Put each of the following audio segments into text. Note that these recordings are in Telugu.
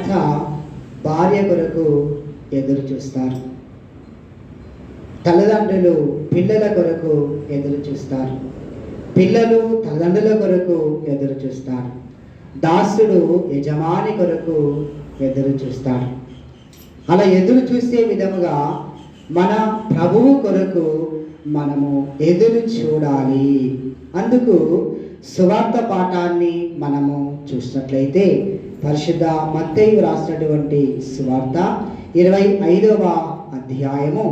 భర్త భార్య కొరకు ఎదురు చూస్తారు, తల్లిదండ్రులు పిల్లల కొరకు ఎదురు చూస్తారు, పిల్లలు తల్లిదండ్రుల కొరకు ఎదురు చూస్తారు, దాసుడు యజమాని కొరకు ఎదురు చూస్తాడు. అలా ఎదురు చూసే విధముగా మన ప్రభువు కొరకు మనము ఎదురు చూడాలి. అందుకు సువార్త పాఠాన్ని మనము చూసినట్లయితే పరిశుద్ధ మత్తయి రాసినటువంటి సువార్త 25వ అధ్యాయము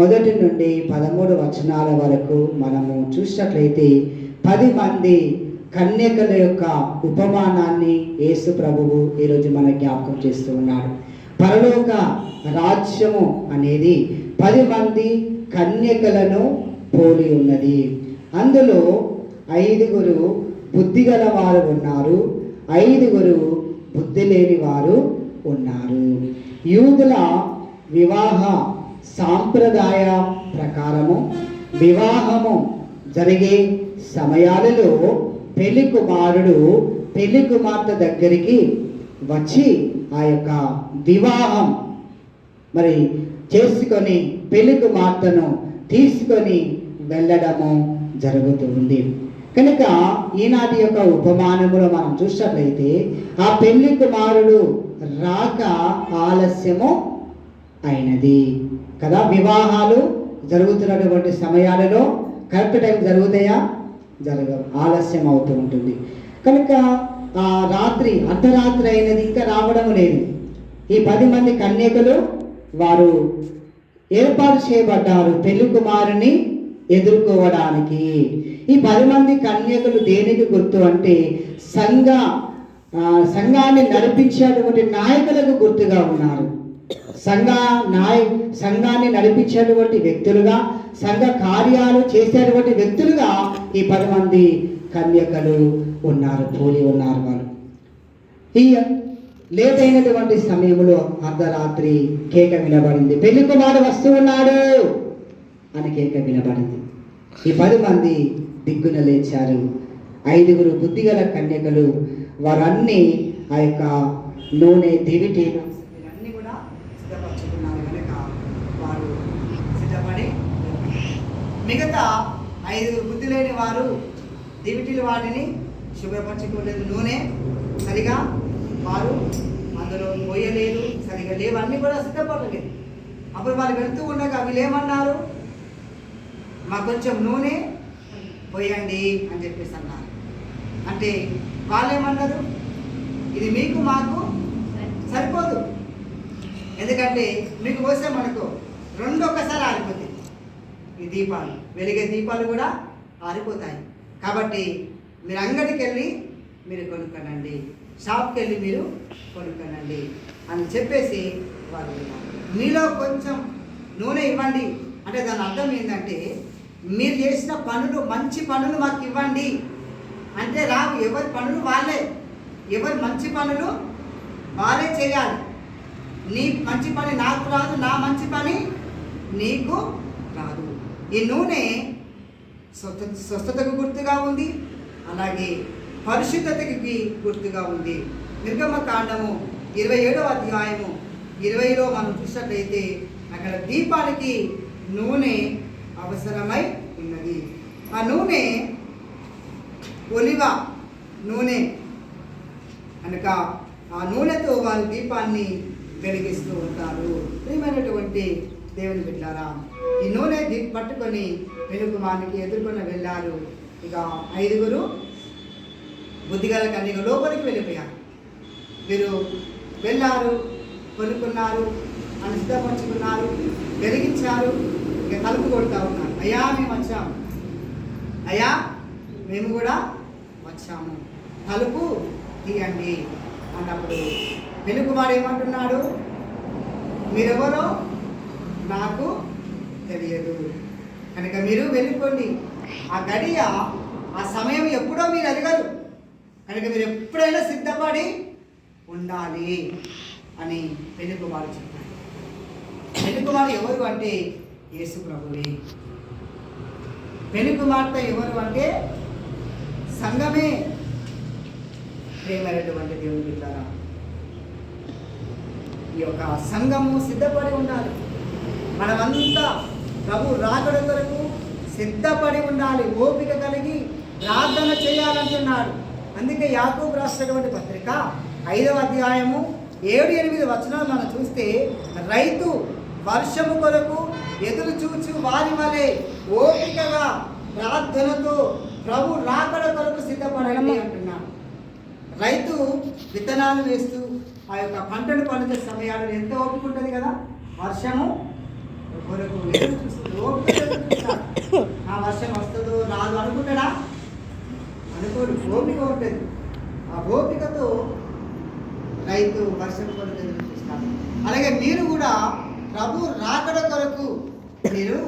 1 నుండి 13 వచనాల వరకు మనము చూసినట్లయితే 10 మంది కన్యకల యొక్క ఉపమానాన్ని యేసు ప్రభువు ఈరోజు మన జ్ఞాపకం చేస్తూ ఉన్నాడు. పరలోక రాజ్యము అనేది 10 మంది కన్యకలను పోలి ఉన్నది. అందులో 5 బుద్ధి గల వారు ఉన్నారు, 5 బుద్ధి లేని వారు ఉన్నారు. యూదుల వివాహ సాంప్రదాయ ప్రకారము వివాహము జరిగే సమయాలలో పెళ్లి కుమారుడు పెళ్లి కుమార్తె దగ్గరికి వచ్చి ఆ యొక్క వివాహం మరి చేసుకొని పెళ్లి కుమార్తెను తీసుకొని వెళ్ళడము జరుగుతుంది. కనుక ఈనాటి యొక్క ఉపమానములో మనం చూసినట్లయితే ఆ పెళ్లి కుమారుడు రాక ఆలస్యము అయినది కదా. వివాహాలు జరుగుతున్నటువంటి సమయాలలో కరెక్ట్ టైం జరుగుతాయా? జరగవు, ఆలస్యం అవుతూ ఉంటుంది. కనుక ఆ రాత్రి అర్ధరాత్రి అయినది, ఇంకా రావడం లేదు. ఈ 10 మంది కన్యకలు వారు ఏర్పాటు చేయబడ్డారు పెళ్లి కుమారుని ఎదుర్కోవడానికి. ఈ 10 మంది కన్యకలు దేనికి గుర్తు అంటే సంఘాన్ని నడిపించేటువంటి నాయకులకు గుర్తుగా ఉన్నారు. సంఘాన్ని నడిపించేటువంటి వ్యక్తులుగా, సంఘ కార్యాలు చేసేటువంటి వ్యక్తులుగా ఈ 10 మంది కన్యకలు ఉన్నారు, పోలి ఉన్నారు. వాళ్ళు ఈ లేట్ అయినటువంటి సమయంలో అర్ధరాత్రి కేక వినబడింది, పెళ్లి కుమారుడు వస్తూ ఉన్నాడు అని కేక వినబడింది. ఈ 10 మంది దిగ్గున లేచారు. 5 బుద్ధిగల కన్యకలు వారన్నీ ఆ యొక్క నూనె దివిటీలు ఇవన్నీ కూడా సిద్ధపరచుకున్నారు. కనుక వారు సిద్ధపడి, మిగతా 5 బుద్ధి లేని వారు దివిటీలు వాటిని శుభ్రపరచుకోలేదు, నూనె సరిగా వారు అందులో పోయలేదు, సరిగా లేవు, అన్నీ కూడా సిద్ధపడలేదు. అప్పుడు వాళ్ళు వెళ్తూ ఉండగా వీళ్ళు ఏమన్నారు? మాకు కొంచెం నూనె పోయండి అని చెప్పేసి అన్నారు. అంటే వాళ్ళు ఏమన్నారు? ఇది మీకు మాకు సరిపోదు, ఎందుకంటే మీకు పోసే మనకు 2 ఒక్కసారి ఆరిపోతాయి. ఈ దీపాలు, వెలిగే దీపాలు కూడా ఆరిపోతాయి. కాబట్టి మీరు అంగడికి వెళ్ళి మీరు కొనుక్కోనండి, షాప్కి వెళ్ళి మీరు కొనుక్కోనండి అని చెప్పేసి వాళ్ళు మీలో కొంచెం నూనె ఇవ్వండి అంటే దాని అర్థం ఏంటంటే మీరు చేసిన పనులు, మంచి పనులు మాకు ఇవ్వండి అంటే రావు. ఎవరి పనులు వాళ్ళే, ఎవరి మంచి పనులు వాళ్ళే చేయాలి. నీ మంచి పని నాకు రాదు, నా మంచి పని నీకు రాదు. ఈ నూనె స్వస్థతకు గుర్తుగా ఉంది, అలాగే పరిశుద్ధతకి గుర్తుగా ఉంది. నిర్గమకాండము 27వ అధ్యాయము 20లో మనం చూసినట్లయితే అక్కడ దీపానికి నూనె అవసరమై ఉన్నది. ఆ నూనె ఒలివ నూనె కనుక ఆ నూనెతో వారు దీపాన్ని వెలిగిస్తూ ఉంటారు. ప్రియమైనటువంటి దేవుని బిడ్డలారా, ఈ నూనె పట్టుకొని వెలుగుమానికి ఎదుర్కొని వెళ్ళారు. ఇక 5 బుద్ధిగల కన్యకలు లోపలికి వెళ్ళిపోయారు. వీరు వెళ్ళారు, కొనుక్కున్నారు, అని సిద్ధపరచుకున్నారు, వెలిగించారు. ఇక తలుపు కొడుతూ ఉన్నారు. అయ్యా మేము వచ్చాము, అయ్యా మేము కూడా వచ్చాము, తలుపు తీయండి అన్నప్పుడు వెలుగుమాడు ఏమంటున్నాడు? మీరెవరో నాకు తెలియదు, కనుక మీరు వెళ్ళిపోండి. ఆ గడియ, ఆ సమయం ఎప్పుడో మీరు అడగరు, కనుక మీరు ఎప్పుడైనా సిద్ధపడి ఉండాలి అని పెళ్లికుమారుడు చెప్పాడు. పెళ్లికుమారుడు ఎవరు అంటే యేసు ప్రభువే. పెళ్లికుమార్తె ఎవరు అంటే సంఘమే. ప్రేమైనటువంటి దేవుని బిడ్డలారా, ఈ యొక్క సంఘము సిద్ధపడి ఉండాలి. మనమంతా ప్రభు రాకడ కొరకు సిద్ధపడి ఉండాలి, ఓపిక కలిగి ప్రార్థన చేయాలంటున్నాడు. అందుకే యాకోబు రాసినటువంటి పత్రిక 5వ అధ్యాయము 7-8 వచనాలు మనం చూస్తే, రైతు వర్షము కొరకు ఎదురు చూచు వారి వలె ఓపికగా ప్రార్థనతో ప్రభు రాకడ కొరకు సిద్ధపడండి అంటున్నాడు. రైతు విత్తనాలు వేస్తూ ఆ యొక్క పంటను పండించే సమయాల్లో ఎంత ఓపిక ఉంటుంది కదా. వర్షము కొరకు ఎదురు చూస్తుంది, ఓపిక చూస్తాడు. ఆ వర్షం వస్తుందో రాదు అనుకుంటాడా? అనుకోడు, ఓపిక ఉంటుంది. ఆ ఓపికతో రైతు వర్షం కొరకు ఎదురు చూస్తాడు. అలాగే మీరు కూడా ప్రభు రాకడ కొరకు మీరు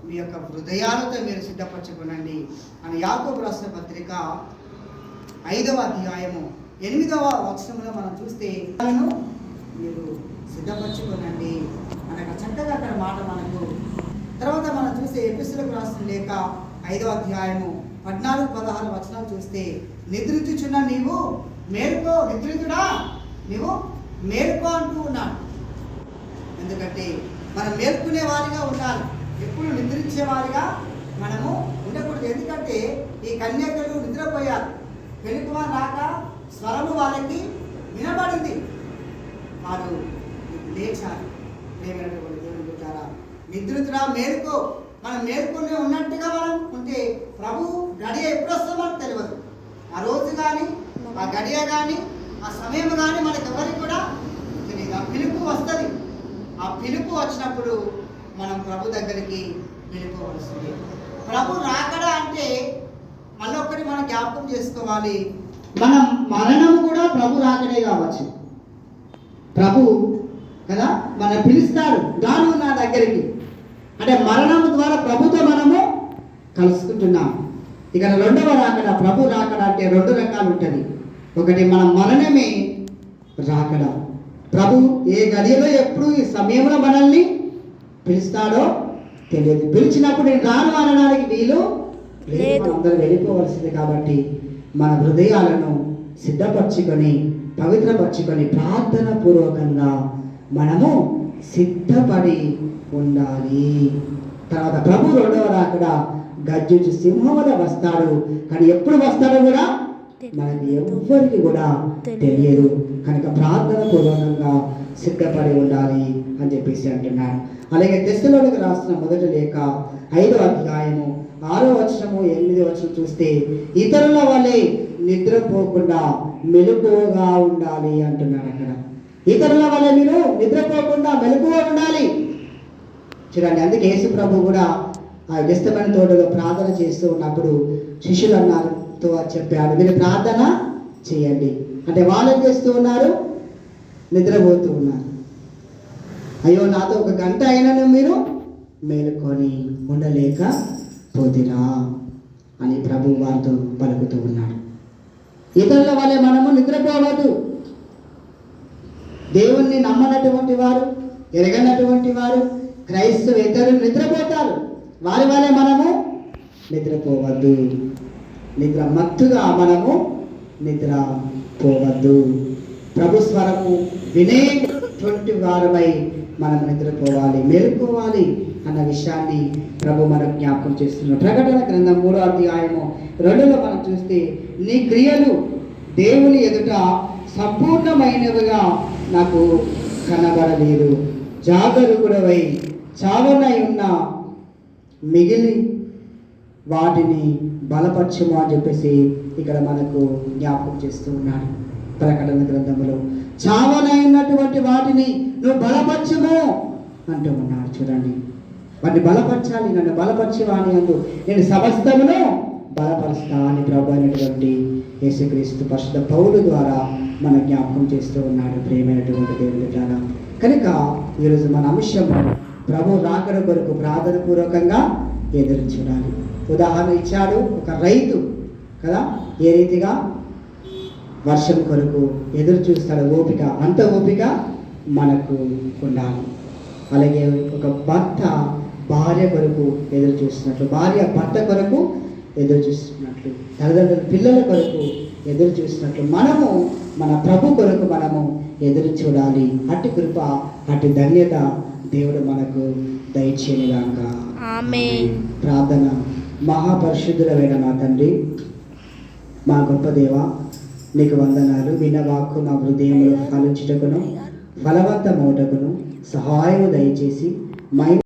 మీ యొక్క హృదయాలతో మీరు సిద్ధపరచుకోనండి అని యాకోబు రాసిన పత్రిక 5వ అధ్యాయము 8వ వచనంలో మనం చూస్తే మీరు సిద్ధపరచుకోనండి అనగా చక్కగా అక్కడ మాట మనకు. తర్వాత మనం చూస్తే ఎఫెసీయులకు రాసిన లేఖ 5వ అధ్యాయము 14-16 వచనాలు చూస్తే, నిద్రించుచున్న నీవు మేలుకో, నిద్రితుడా నీవు మేలుకో అంటూ ఉన్నాడు. ఎందుకంటే మనం మేల్కునే వారిగా ఉండాలి, ఎప్పుడు నిద్రించే వారిగా మనము ఉండకూడదు. ఎందుకంటే ఈ కన్యకలు నిద్రపోయారు, వెలుగుమా రాక స్వరము వాళ్ళకి వినబడింది, వారు లేచారు. ప్రేమైనటువంటి దేవుని బిడ్డలారా, నిద్రితుడా మేలుకో. మనం మేల్కొనే ఉన్నట్టుగా మనం ఉంటే ప్రభు గడియ ఎప్పుడు వస్తుందో మనకు తెలియదు. ఆ రోజు కానీ ఆ గడియ కానీ ఆ సమయం కానీ మనకు ఎవరికి కూడా తెలియదు. ఆ పిలుపు వస్తుంది. ఆ పిలుపు వచ్చినప్పుడు మనం ప్రభు దగ్గరికి వెళ్ళిపోవలసింది. ప్రభు రాకడా అంటే మళ్ళొక్కటి మనం జ్ఞాపకం చేసుకోవాలి, మనం మరణం కూడా ప్రభు రాకడే కావచ్చు. ప్రభు కదా మనం పిలుస్తాడు, దాని నా దగ్గరికి అంటే మరణం ద్వారా ప్రభుతో మనము కలుసుకుంటున్నాం. ఇక రెండవ రాకడ, ప్రభు రాకడ అంటే 2 రకాలు ఉంటుంది. ఒకటి మన మరణమే రాకడ. ప్రభు ఏ గడియలో ఎప్పుడు ఈ సమయంలో మనల్ని పిలుస్తాడో తెలియదు. పిలిచినప్పుడు నేను రాను అనడానికి వీలు లేదు, అందరూ వెళ్ళిపోవలసింది. కాబట్టి మన హృదయాలను సిద్ధపరచుకొని పవిత్రపరచుకొని ప్రార్థన పూర్వకంగా మనము సిద్ధపడి ఉండాలి. తర్వాత ప్రభు 2వ రాకడ గర్జించు సింహం వలె వస్తాడు. కానీ ఎప్పుడు వస్తాడో కూడా మనకి ఎవ్వరికి కూడా తెలియదు. కనుక ప్రార్థన పూర్వకంగా సిద్ధపడి ఉండాలి అని చెప్పేసి అంటున్నాడు. అలాగే తెస్సలోనికి రాసిన మొదటి లేఖ 5వ అధ్యాయము 6వ వచనము 8వ వచనం చూస్తే, ఇతరుల వలె నిద్రపోకుండా మెలకువగా ఉండాలి అంటున్నాడు. అక్కడ ఇతరుల వలె మీరు నిద్రపోకుండా మెలకువగా ఉండాలి. చూడండి, అందుకే యేసు ప్రభు కూడా ఆ గెత్సేమనే తోటలో ప్రార్థన చేస్తూ ఉన్నప్పుడు శిష్యులు అన్నారుతో చెప్పాడు, మీరు ప్రార్థన చేయండి. అంటే వాళ్ళు ఏం చేస్తూ ఉన్నారు? నిద్రపోతూ ఉన్నారు. అయ్యో నాతో 1 గంట అయినా మీరు మేలుకొని ఉండలేకపోతిరా అని ప్రభు వారితో పలుకుతూ ఉన్నాడు. ఇతరుల వలె మనము నిద్రపోవద్దు. దేవుణ్ణి నమ్మనటువంటి వారు, ఎరగనటువంటి వారు, క్రైస్తవేతరులు నిద్రపోతారు. వారి వలె మనము నిద్రపోవద్దు. నిద్ర మత్తుగా మనము నిద్రపోవద్దు. ప్రభు స్వరము వినేటువంటి వారమై మనం నిద్రపోవాలి, మేలుకోవాలి అన్న విషయాన్ని ప్రభు మనకు జ్ఞాపకం చేస్తున్నాడు. ప్రకటన గ్రంథం 3వ అధ్యాయము 2లో మనం చూస్తే, నీ క్రియలు దేవుని ఎదుట సంపూర్ణమైనవిగా నాకు కనబడలేదు, జాగరూకుడవై చావనై ఉన్న మిగిలి వాటిని బలపరచుము అని చెప్పేసి ఇక్కడ మనకు జ్ఞాపకం చేస్తూ ఉన్నాడు. ప్రకటన గ్రంథంలో చావనైనటువంటి వాటిని నువ్వు బలపరచుము అంటూ ఉన్నాడు. చూడండి, వాటిని బలపరచాలి. నన్ను బలపరచువాని అందు నేను సమస్తమును బలపరుస్తా అని ప్రభు అయినటువంటి యేసుక్రీస్తు పరిశుద్ధ పౌలు ద్వారా మన జ్ఞాపకం చేస్తూ ఉన్నాడు. ప్రియమైనటువంటి దేవుని ద్వారా కనుక ఈరోజు మన అంశం ప్రభు రాకడ కొరకు ప్రార్థన పూర్వకంగా ఎదురు చూడాలి. ఉదాహరణ ఇచ్చాడు, ఒక రైతు కదా ఏ రీతిగా వర్షం కొరకు ఎదురు చూస్తాడు. ఓపిక, అంత ఓపిక మనకు ఉండాలి. అలాగే ఒక భర్త భార్య కొరకు ఎదురు చూస్తున్నట్లు, భార్య భర్త కొరకు ఎదురు చూస్తున్నట్లు, తల్లిదండ్రులు పిల్లల కొరకు ఎదురు చూస్తున్నట్లు మనము మన ప్రభు కొరకు మనము ఎదురు చూడాలి. అటు కృప, అటు ధన్యత దేవుడు మనకు దయచేయనుగాక. ఆమేన్. ప్రార్థన. మహాపరిశుద్ధుడైన మా తండ్రి, మా గొప్ప దేవ, నీకు వందనాలు. విన్న వాక్కు మా హృదయంలో ఫలించుటకును ఫలవంతమవుటకును సహాయము దయచేసి మై